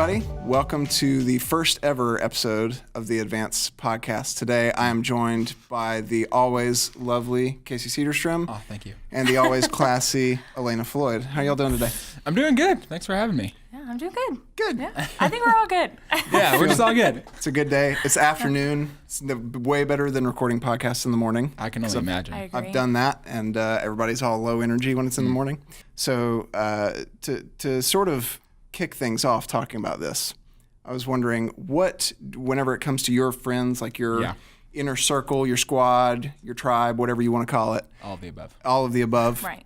everybody. Welcome to the first ever episode of the Advance Podcast. Today, I am joined by the always lovely Kacey Cedarstrom. Oh, thank you. And the always classy Alana Floyd. How y'all doing today? I'm doing good. Thanks for having me. Yeah, I'm doing good. Good. Yeah, I think we're all good. Yeah, we're just all good. It's a good day. It's afternoon. It's way better than recording podcasts in the morning. I can only imagine. I agree. I've done that, and everybody's all low energy when it's in the morning. So to sort of kick things off talking about this, I was wondering whenever it comes to your friends, like your inner circle, your squad, your tribe, whatever you want to call it. All of the above. All of the above. Right.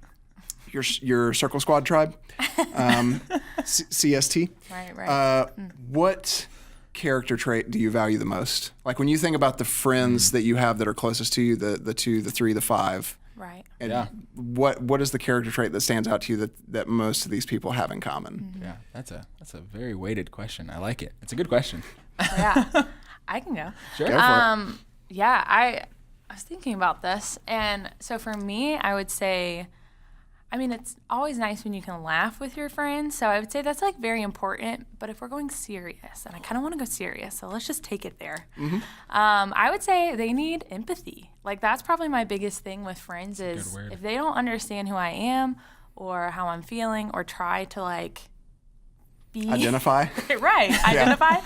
Your circle squad tribe. CST. Right. What character trait do you value the most? Like when you think about the friends that you have that are closest to you, the 2, the 3, the 5. Right. And Yeah. What is the character trait that stands out to you that most of these people have in common? Yeah, that's a very weighted question. I like it. It's a good question. Yeah. I can go. Sure. Go for it. Yeah, I was thinking about this. And so for me, I would say, I mean, it's always nice when you can laugh with your friends. So I would say that's like very important. But if we're going serious, and I kind of want to go serious, so let's just take it there. Mm-hmm. I would say they need empathy. Like that's probably my biggest thing with friends is good word. if they don't understand who I am or how I'm feeling or try to like be Identify. identify,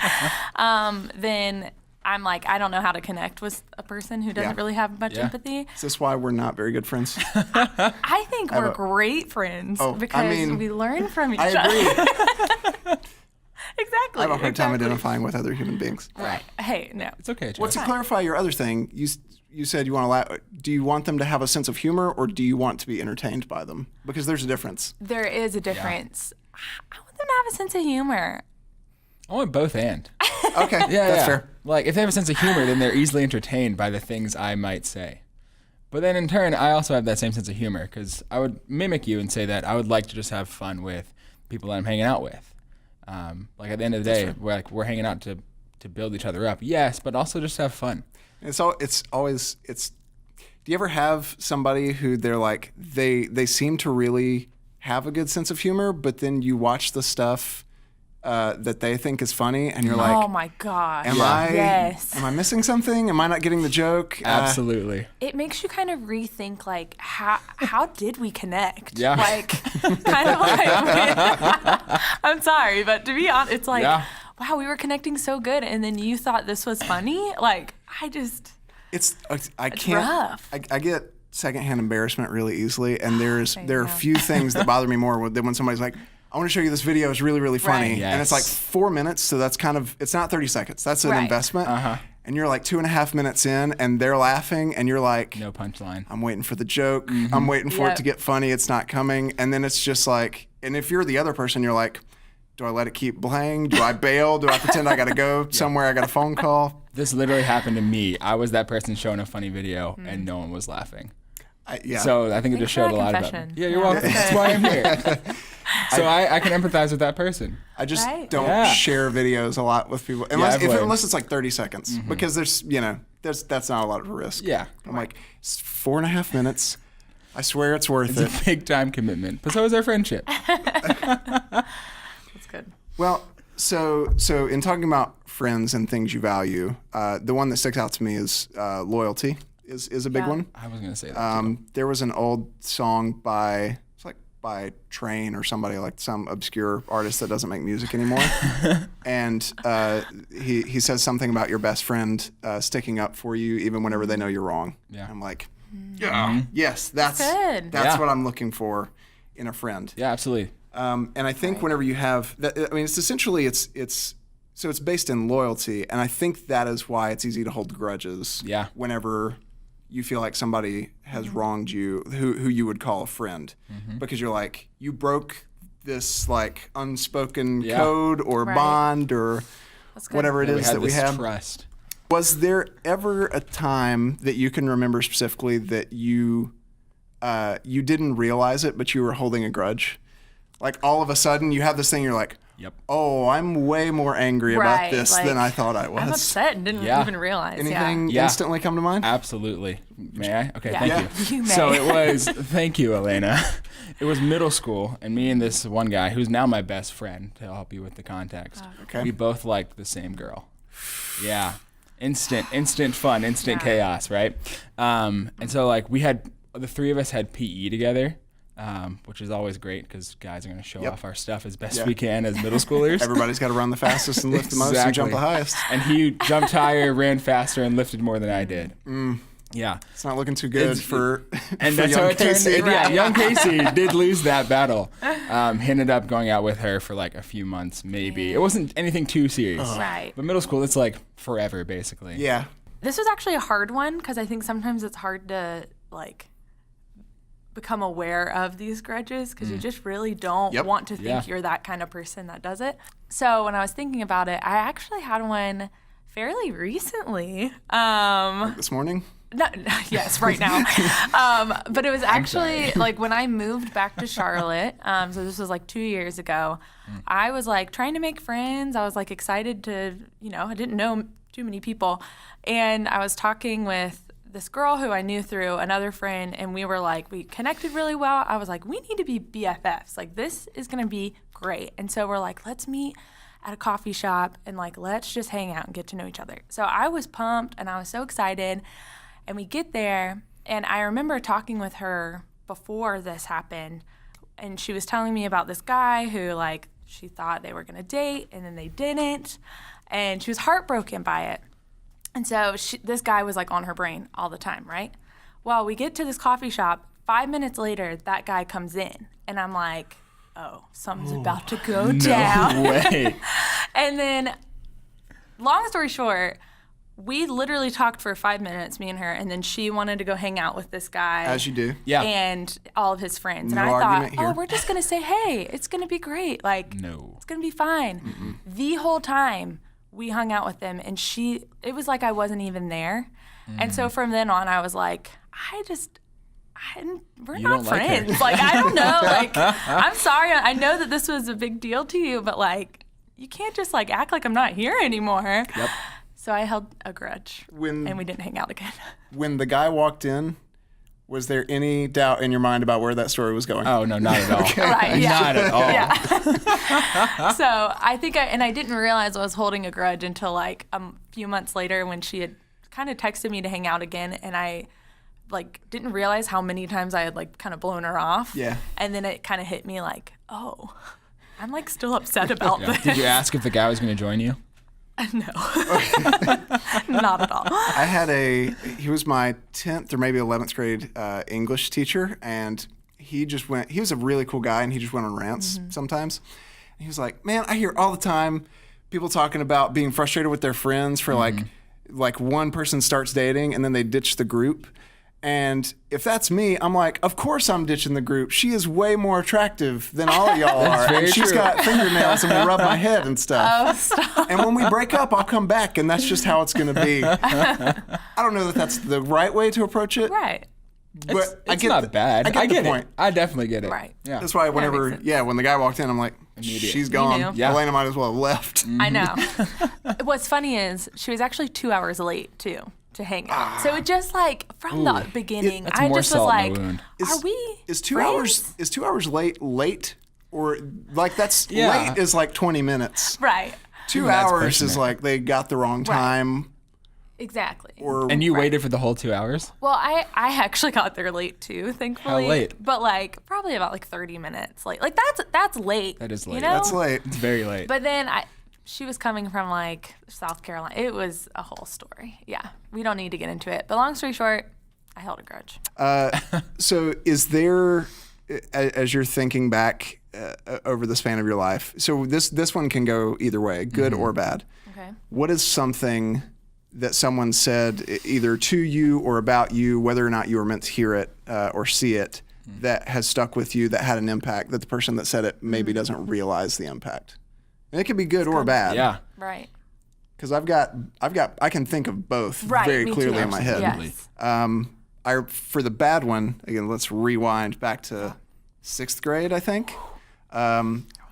then I'm like, I don't know how to connect with a person who doesn't really have much empathy. Is this why we're not very good friends? I think we're great friends because we learn from each other. I agree. Exactly. I have a hard time identifying with other human beings. Right. Hey, no. It's okay, Joe. Well, to clarify your other thing, you said you want to laugh. Do you want them to have a sense of humor, or do you want to be entertained by them? Because there's a difference. There is a difference. I want them to have a sense of humor. I want both and. Okay, that's fair. Like, if they have a sense of humor, then they're easily entertained by the things I might say. But then in turn, I also have that same sense of humor because I would mimic you and say that I would like to just have fun with people that I'm hanging out with. Like at the end of the day, we're hanging out to build each other up. Yes, but also just have fun. Do you ever have somebody who they're like, they seem to really have a good sense of humor, but then you watch the stuff that they think is funny, and you're like, oh my gosh. Am I missing something? Am I not getting the joke? Absolutely. It makes you kind of rethink, like, how did we connect? Yeah. Like, kind of like, I'm sorry, but to be honest, it's like, wow, we were connecting so good, and then you thought this was funny? Like, I can't. Rough. I get secondhand embarrassment really easily, and there are few things that bother me more than when somebody's like, I want to show you this video. It's really, really funny. Right. Yes. And it's like 4 minutes, so that's it's not 30 seconds. That's an investment. Uh-huh. And you're like 2.5 minutes in, and they're laughing, and you're like, no punchline. I'm waiting for the joke. Mm-hmm. I'm waiting for it to get funny. It's not coming. And then it's just like, and if you're the other person, you're like, do I let it keep playing? Do I bail? Do I pretend I got to go somewhere? I got a phone call? This literally happened to me. I was that person showing a funny video, and no one was laughing. So I think it just showed a lot about me. Yeah, you're welcome. That's why I'm here. So I can empathize with that person. I just don't share videos a lot with people unless it's like 30 seconds because that's not a lot of risk. Yeah. I'm like, it's 4.5 minutes. I swear it's worth it. It's a big time commitment, but so is our friendship. That's good. Well, so in talking about friends and things you value, the one that sticks out to me is loyalty is a big one. I was gonna say that. There was an old song by Train or somebody, like some obscure artist that doesn't make music anymore. And he says something about your best friend sticking up for you even whenever they know you're wrong. Yeah. I'm like, yes, that's what I'm looking for in a friend. Yeah, absolutely. And I think whenever you have that, I mean, it's essentially it's based in loyalty, and I think that is why it's easy to hold grudges. Yeah. Whenever you feel like somebody has wronged you, who you would call a friend, because you're like, you broke this like unspoken code or bond or whatever it is that we have. Trust. Was there ever a time that you can remember specifically that you didn't realize it, but you were holding a grudge? Like all of a sudden you have this thing, you're like, Yep. Oh, I'm way more angry about Right, this like, than I thought I was. I'm upset and didn't Yeah. even realize. Anything Yeah. instantly come to mind? Absolutely. May I? Okay, Yeah. thank Yeah. you. You may. So it was, thank you, Elena. It was middle school, and me and this one guy, who's now my best friend, to help you with the context. Okay. We both liked the same girl. Yeah. Instant fun, instant Yeah. chaos, right? And so, like, the three of us had PE together, which is always great because guys are going to show Yep. off our stuff as best Yeah. we can as middle schoolers. Everybody's got to run the fastest and lift the most and jump the highest. And he jumped higher, ran faster, and lifted more than I did. Yeah. It's not looking too good for And for that's young how it turned. Kacey. Yeah, young Casey did lose that battle. He ended up going out with her for like a few months, maybe. It wasn't anything too serious. Right. But middle school, it's like forever, basically. Yeah. This was actually a hard one because I think sometimes it's hard to like become aware of these grudges because you just really don't Yep. want to think Yeah. you're that kind of person that does it. So when I was thinking about it, I actually had one fairly recently. This morning? No, yes, right now. But it was actually like when I moved back to Charlotte. So this was like 2 years ago. I was like trying to make friends. I was like excited to, I didn't know too many people. And I was talking with this girl who I knew through another friend, and we connected really well. I was like, we need to be BFFs. Like, this is going to be great. And so we're like, let's meet at a coffee shop and like, let's just hang out and get to know each other. So I was pumped and I was so excited. And we get there, and I remember talking with her before this happened, and she was telling me about this guy who, like, she thought they were going to date, and then they didn't, and she was heartbroken by it. And so this guy was, like, on her brain all the time, right? Well, we get to this coffee shop. 5 minutes later, that guy comes in, and I'm like, oh, something's about to go down. No way. And then, long story short, we literally talked for 5 minutes, me and her, and then she wanted to go hang out with this guy. As you do. Yeah. And all of his friends. And No I thought, argument here. we're just going to say, hey, it's going to be great. Like, No. it's going to be fine. The whole time we hung out with them, and it was like I wasn't even there. And so from then on, I was like, we're You not don't like her. friends. Like, I don't know. Like, I'm sorry. I know that this was a big deal to you, but like, you can't just like act like I'm not here anymore. Yep. So I held a grudge, When and we didn't hang out again. when the guy walked in, was there any doubt in your mind about where that story was going? Oh, no, not at all. Right, yeah. Not at all. Yeah. So I think I didn't realize I was holding a grudge until like a few months later when she had kind of texted me to hang out again, and I like didn't realize how many times I had like kind of blown her off. Yeah. And then it kind of hit me like, oh, I'm like still upset about Yeah. this. Did you ask if the guy was going to join you? No. Not at all. He was my 10th or maybe 11th grade English teacher, and he was a really cool guy, and he just went on rants sometimes. And he was like, man, I hear all the time people talking about being frustrated with their friends for like one person starts dating and then they ditch the group. And if that's me, I'm like, of course I'm ditching the group. She is way more attractive than all of y'all are. very And she's true. got fingernails and will rub my head and stuff. Oh, stop. And when we break up, I'll come back, and that's just how it's going to be. I don't know that that's the right way to approach it, Right. but It's not bad. I get the it. point. I definitely get it. Right. Yeah. That's why whenever, makes sense. when the guy walked in, I'm like, she's gone. knew. Yeah. Elena might as well have left. I know. What's funny is she was actually 2 hours late too to hang out. So it just like from the beginning, That's I more just was salt in like, the wound. are we Is 2 friends? hours late? Or like that's Yeah. late is like 20 minutes. Right. 2 That's hours pushing is it. like they got the wrong time. Exactly. Or And you waited for the whole 2 hours? Well, I actually got there late too, thankfully. How late? But like probably about like 30 minutes late. Like that's late. That is late. You know? that's late. It's very late. But then she was coming from like South Carolina. It was a whole story. Yeah. We don't need to get into it. But long story short, I held a grudge. So is there, as you're thinking back over the span of your life, so this one can go either way, good or bad. Okay. What is something that someone said either to you or about you, whether or not you were meant to hear it or see it, that has stuck with you, that had an impact, that the person that said it maybe doesn't realize the impact? And it could be good or bad. Yeah. Right. Because I can think of both Right. very me clearly too. in my head. Yes. For the bad one, again, let's rewind back to 6th grade, I think.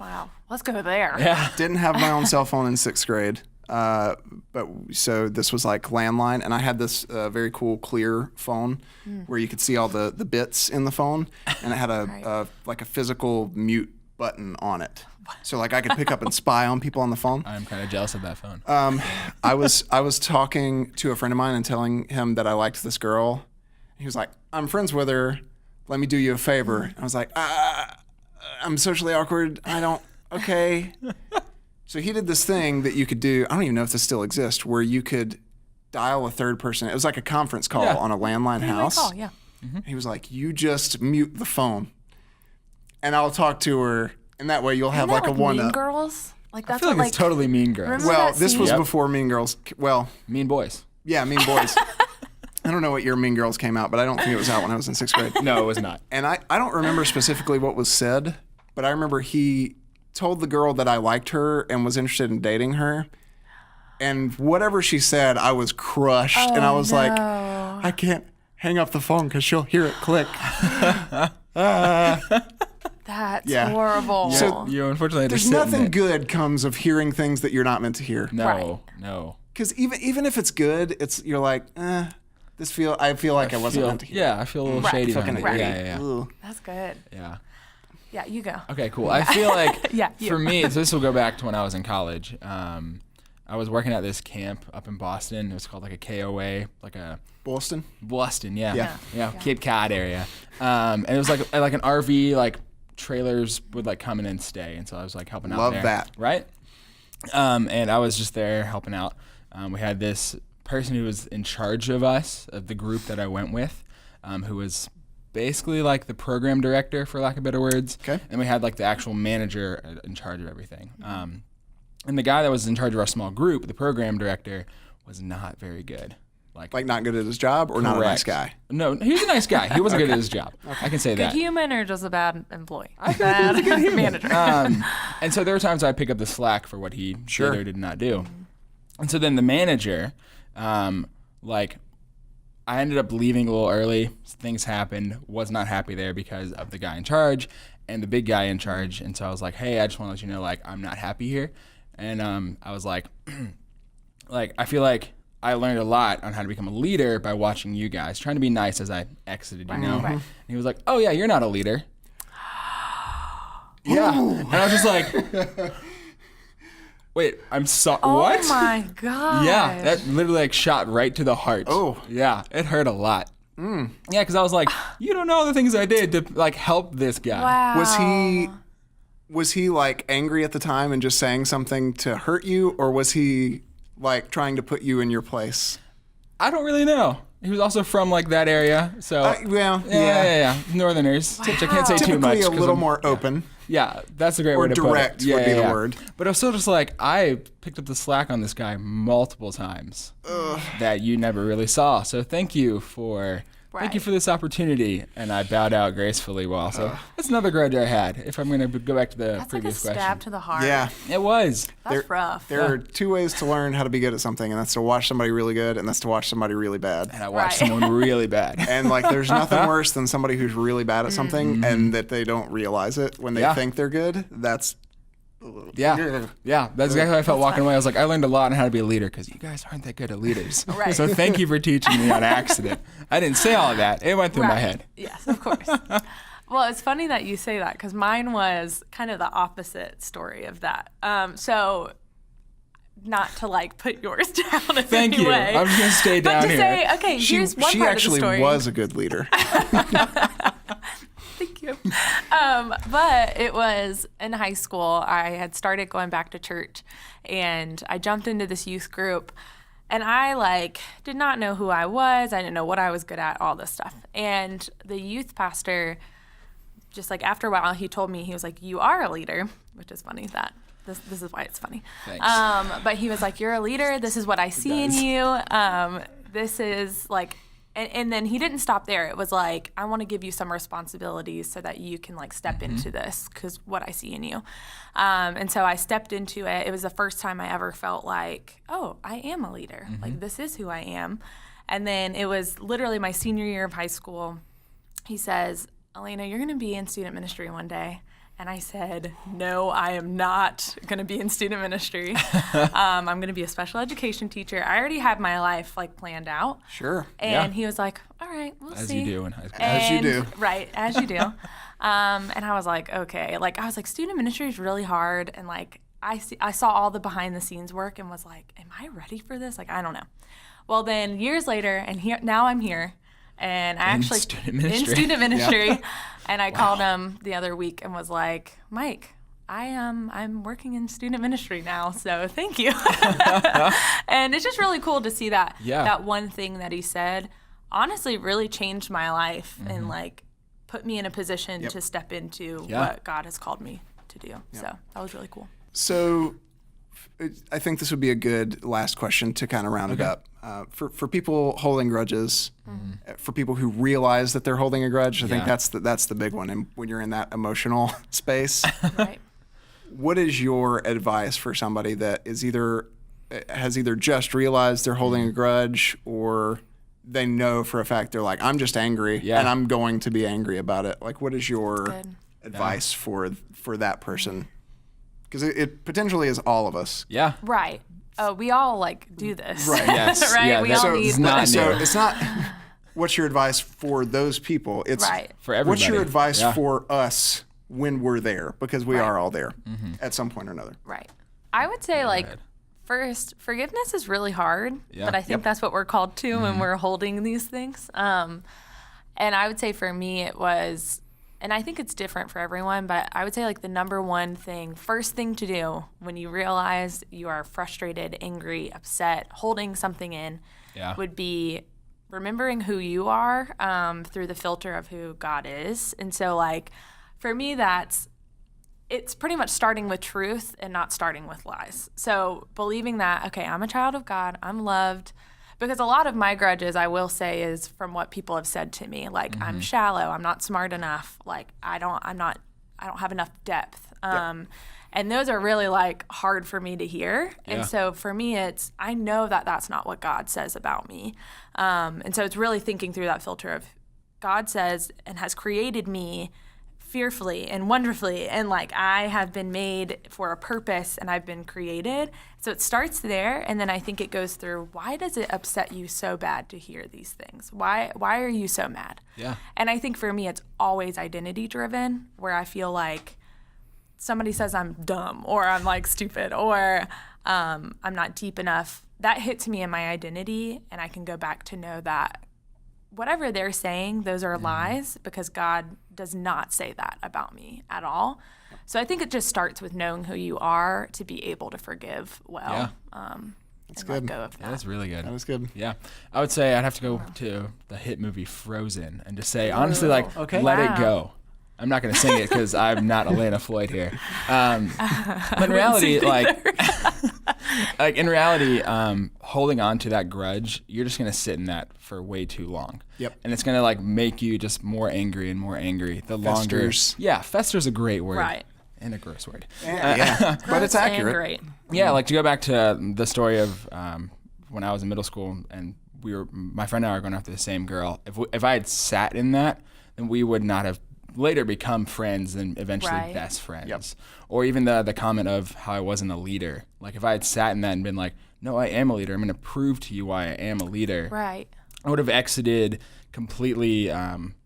Wow. Let's go there. Yeah. Didn't have my own cell phone in 6th grade. But so this was like landline, and I had this very cool clear phone where you could see all the bits in the phone, and it had a like a physical mute button on it. So like I could pick up and spy on people on the phone. I'm kind of jealous of that phone. I was talking to a friend of mine and telling him that I liked this girl. He was like, "I'm friends with her. Let me do you a favor." I was like, "I'm socially awkward. I don't. Okay." So he did this thing that you could do. I don't even know if this still exists, where you could dial a third person. It was like a conference call on a landline house. Call, yeah. He was like, "You just mute the phone, and I'll talk to her, and that way you'll have like a Mean one-up." Girls? Like I that's feel what like it's totally Mean Girls. Remember Well, that this scene? was Yep. before Mean Girls. Well, Mean Boys. yeah, Mean Boys. I don't know what year Mean Girls came out, but I don't think it was out when I was in 6th grade. No, it was not. And I don't remember specifically what was said, but I remember he told the girl that I liked her and was interested in dating her. And whatever she said, I was crushed. And I was like, I can't hang up the phone because she'll hear it click. That's Yeah. horrible. So You unfortunately had to There's sit in nothing it. good comes of hearing things that you're not meant to hear. No, Right. no. Because even if it's good, you're like, I feel like I wasn't meant to hear. Yeah, I feel a little shady Fucking behind it. idiot. Yeah, yeah, Ugh. That's good. yeah. Yeah, you go. Okay, cool. I feel like Yeah, you. for me, so this will go back to when I was in college. I was working at this camp up in Boston. It was called like a KOA, like a Boston? Boston, yeah, Yeah. yeah, Cape Cod area. And it was like an RV, like trailers would like come in and stay, and so I was like helping out Love there. that. Right? And I was just there helping out. We had this person who was in charge of us, of the group that I went with, who was basically like the program director, for lack of better words. Okay. And we had like the actual manager in charge of everything. And the guy that was in charge of our small group, the program director, was not very good. Like not good at his job or not a nice Correct. guy? No, he was a nice guy. He wasn't good at his job. I can say Good that. human or just a bad employee? Bad manager. And so there were times I pick up the slack for what he did or did not do. And so then the manager, like, I ended up leaving a little early. Things happened. Was not happy there because of the guy in charge and the big guy in charge. And so I was like, hey, I just want to let you know, like, I'm not happy here. And I was like, I feel like I learned a lot on how to become a leader by watching you guys, trying to be nice as I exited, you know? Right. And he was like, oh, yeah, you're not a leader. Yeah. And I was just like, wait, I'm sorry. What? Oh my god. Yeah, that literally like shot right to the heart. Oh. Yeah, it hurt a lot. Yeah, because I was like, you don't know the things I did to like help this guy. Wow. Was he like angry at the time and just saying something to hurt you, or was he like trying to put you in your place? I don't really know. He was also from like that area, so Well, yeah. Northerners, which I can't say too much. Typically a 'cause little I'm- more open. Yeah, that's a great Or word to put it. direct Yeah, would be yeah, the yeah. word. But I was still just like, I picked up the slack on this guy multiple times that you never really saw. So thank you for this opportunity. And I bowed out gracefully. Well, so that's another grudge I had. If I'm gonna go back to the That's like a previous stab question, to the heart. Yeah. it was. That's rough. There are two ways to learn how to be good at something, and that's to watch somebody really good, and that's to watch somebody really bad. And I watched Right. someone really bad. And like, there's nothing worse than somebody who's really bad at something and that they don't realize it when they Yeah. think they're good. That's Yeah, that's exactly how I felt walking away. I was like, I learned a lot on how to be a leader because you guys aren't that good at leaders. Right. So thank you for teaching me on accident. I didn't say all of that. It went through my head. Yes, of course. Well, it's funny that you say that because mine was kind of the opposite story of that. So, not to like put yours down in Thank any you. way, I'm just gonna stay but down to here. say, okay, here's one she part actually of the story. was a good leader. Thank you. But it was in high school. I had started going back to church, and I jumped into this youth group, and I like did not know who I was. I didn't know what I was good at, all this stuff. And the youth pastor, just like after a while, he told me, he was like, "You are a leader," which is funny that. This is why it's funny. Thanks. But he was like, "You're a leader. This is what I see in you. This is like," and then he didn't stop there. It was like, "I want to give you some responsibilities so that you can like step into this because what I see in you." And so I stepped into it. It was the first time I ever felt like, "Oh, I am a leader. Like this is who I am." And then it was literally my senior year of high school. He says, "Alana, you're going to be in student ministry one day." And I said, no, I am not going to be in student ministry. I'm going to be a special education teacher. I already had my life like planned out. Sure. And he was like, all right, we'll As see. you do in high school. As you do. Right, as you do. And I was like, okay. Like, I was like, student ministry is really hard. And like, I saw all the behind the scenes work and was like, am I ready for this? Like, I don't know. Well, then years later, and now I'm here. And I actually in student ministry, and I called him the other week and was like, Mike, I'm working in student ministry now, so thank you. And it's just really cool to see that that one thing that he said honestly really changed my life and like put me in a position to step into what God has called me to do. So that was really cool. So I think this would be a good last question to kind of round it up. For people holding grudges, for people who realize that they're holding a grudge, I think that's the big one. And when you're in that emotional space, Right. what is your advice for somebody that has either just realized they're holding a grudge, or they know for a fact they're like, I'm just angry and I'm going to be angry about it? Like, what is your advice for that person? Because it potentially is all of us. Yeah. Right. Oh, we all like do this. Right. Yes. Right. Yeah, We all need. It's not what's your advice for those people. It's For everybody. what's your advice for us when we're there, because we are all there at some point or another. Right. I would say first, forgiveness is really hard, but I think that's what we're called to when we're holding these things. And I would say for me it was, and I think it's different for everyone, but I would say like the number one thing, first thing to do when you realize you are frustrated, angry, upset, holding something in would be remembering who you are through the filter of who God is. And so like for me, it's pretty much starting with truth and not starting with lies. So believing that, okay, I'm a child of God, I'm loved. Because a lot of my grudges, I will say, is from what people have said to me. Like, I'm shallow, I'm not smart enough, like I don't have enough depth. And those are really like hard for me to hear. And so for me, I know that that's not what God says about me. And so it's really thinking through that filter of God says and has created me fearfully and wonderfully, and like I have been made for a purpose and I've been created. So it starts there, and then I think it goes through, why does it upset you so bad to hear these things? Why are you so mad? Yeah. And I think for me it's always identity driven, where I feel like somebody says I'm dumb or I'm like stupid or I'm not deep enough. That hits me in my identity, and I can go back to know that whatever they're saying, those are lies, because God does not say that about me at all. So I think it just starts with knowing who you are to be able to forgive well. That's and good. Let go of that. Yeah, that's really good. That was good. Yeah. I would say I'd have to go to the hit movie Frozen and just say, honestly, like, let it go. I'm not going to sing it because I'm not Alana Floyd here. But in reality, in reality, holding on to that grudge, you're just going to sit in that for way too long. Yep. And it's going to like make you just more angry and more angry. The Festers. longer. Yeah, fester's a great word. Right. And a gross word. But it's accurate. Great. Yeah, like to go back to the story of when I was in middle school and my friend and I were going after the same girl. If I had sat in that, then we would not have later become friends and eventually best friends. Yep. Or even the comment of how I wasn't a leader. Like if I had sat in that and been like, no, I am a leader. I'm going to prove to you why I am a leader. Right. I would have exited completely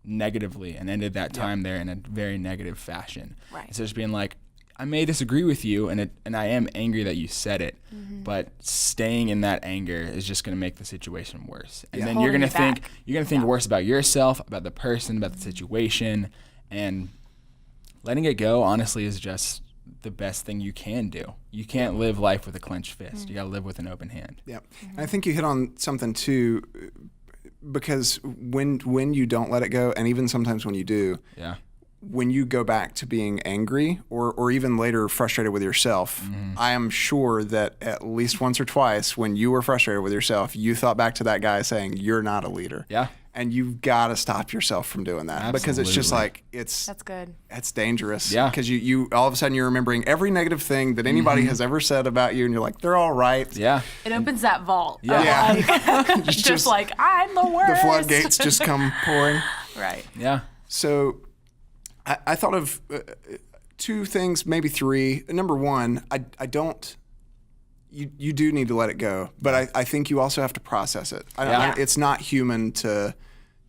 negatively and ended that time there in a very negative fashion. Right. Instead of just being like, I may disagree with you and I am angry that you said it, but staying in that anger is just going to make the situation worse. And then you're going to think worse about yourself, about the person, about the situation. And letting it go, honestly, is just the best thing you can do. You can't live life with a clenched fist. You got to live with an open hand. Yeah. And I think you hit on something too, because when you don't let it go, and even sometimes when you do, when you go back to being angry or even later frustrated with yourself, I am sure that at least once or twice when you were frustrated with yourself, you thought back to that guy saying, you're not a leader. Yeah. And you've got to stop yourself from doing that. Absolutely. Because it's just like, that's good. It's dangerous. Yeah. Because you all of a sudden you're remembering every negative thing that anybody has ever said about you, and you're like, they're all right. Yeah. It opens that vault. Yeah. Like, just like, I'm the worst. The floodgates just come pouring. Right. Yeah. So I thought of two things, maybe three. Number one, I don't. You do need to let it go, but I think you also have to process it. It's not human to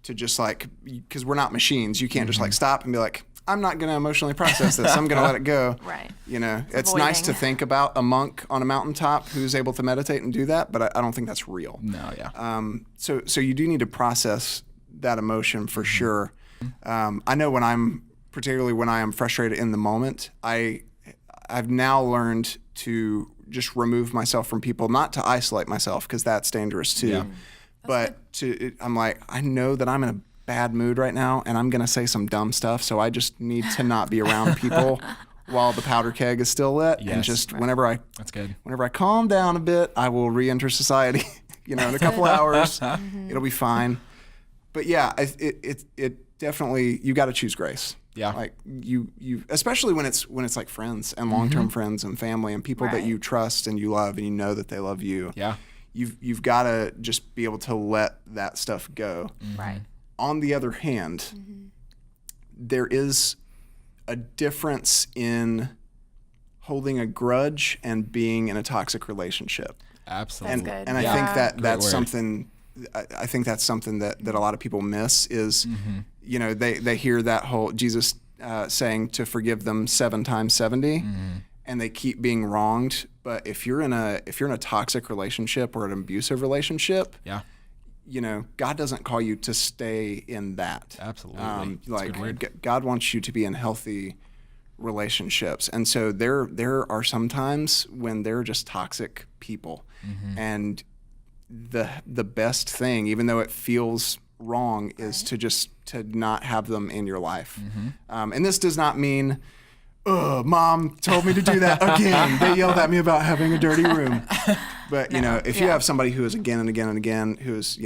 just like, because we're not machines. You can't just like stop and be like, I'm not going to emotionally process this. I'm going to let it go. Right. It's nice to think about a monk on a mountaintop who's able to meditate and do that, but I don't think that's real. No, yeah. So you do need to process that emotion for sure. I know particularly when I am frustrated in the moment, I've now learned to just remove myself from people, not to isolate myself because that's dangerous too. Yeah. But I'm like, I know that I'm in a bad mood right now and I'm going to say some dumb stuff. So I just need to not be around people while the powder keg is still lit. Yes. And just whenever I calm down a bit, I will re-enter society, in a couple hours, it'll be fine. But yeah, it definitely, you got to choose grace. Yeah. Like you especially when it's like friends and long-term friends and family and people that you trust and you love and you know that they love you. Yeah. You've got to just be able to let that stuff go. Right. On the other hand, there is a difference in holding a grudge and being in a toxic relationship. Absolutely. And I think that's something. I think that's something that a lot of people miss is, they hear that whole Jesus saying to forgive them 7 times 70, and they keep being wronged. But if you're in a toxic relationship or an abusive relationship, God doesn't call you to stay in that. Absolutely. God wants you to be in healthy relationships, and so there are some times when they're just toxic people, and the best thing, even though it feels wrong, is to not have them in your life. And this does not mean, Mom told me to do that again. They yelled at me about having a dirty room. But if you have somebody who is again and again and again, who is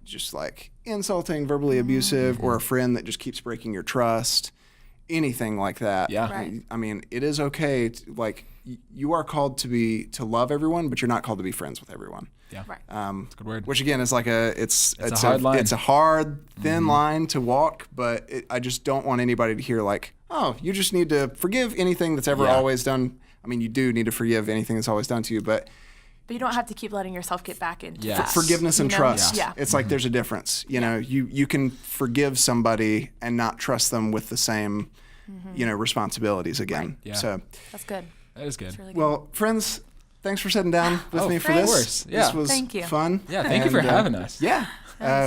just like insulting, verbally abusive, or a friend that just keeps breaking your trust, anything like that. Yeah. Right. I mean, it is okay. You are called to love everyone, but you're not called to be friends with everyone. Yeah. Right. That's a good word. Which again is like it's a hard line. It's a hard, thin line to walk, but I just don't want anybody to hear like, oh, you just need to forgive anything that's ever always done. I mean, you do need to forgive anything that's always done to you, but you don't have to keep letting yourself get back into that. Forgiveness and trust. Yeah. It's like there's a difference. You can forgive somebody and not trust them with the same, responsibilities again. Right. Yeah. So that's good. That is good. That's really good. Well, friends, thanks for sitting down with me for of this. course. Yeah. This was Thank you. fun. Yeah, thank you for having us. Yeah.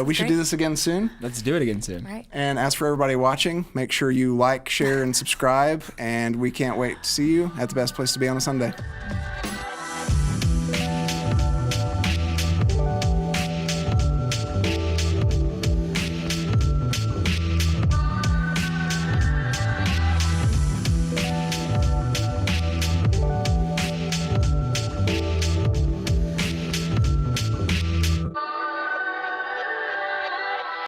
We should do this again soon. Let's do it again soon. Right. And as for everybody watching, make sure you like, share, and subscribe. And we can't wait to see you at the best place to be on a Sunday.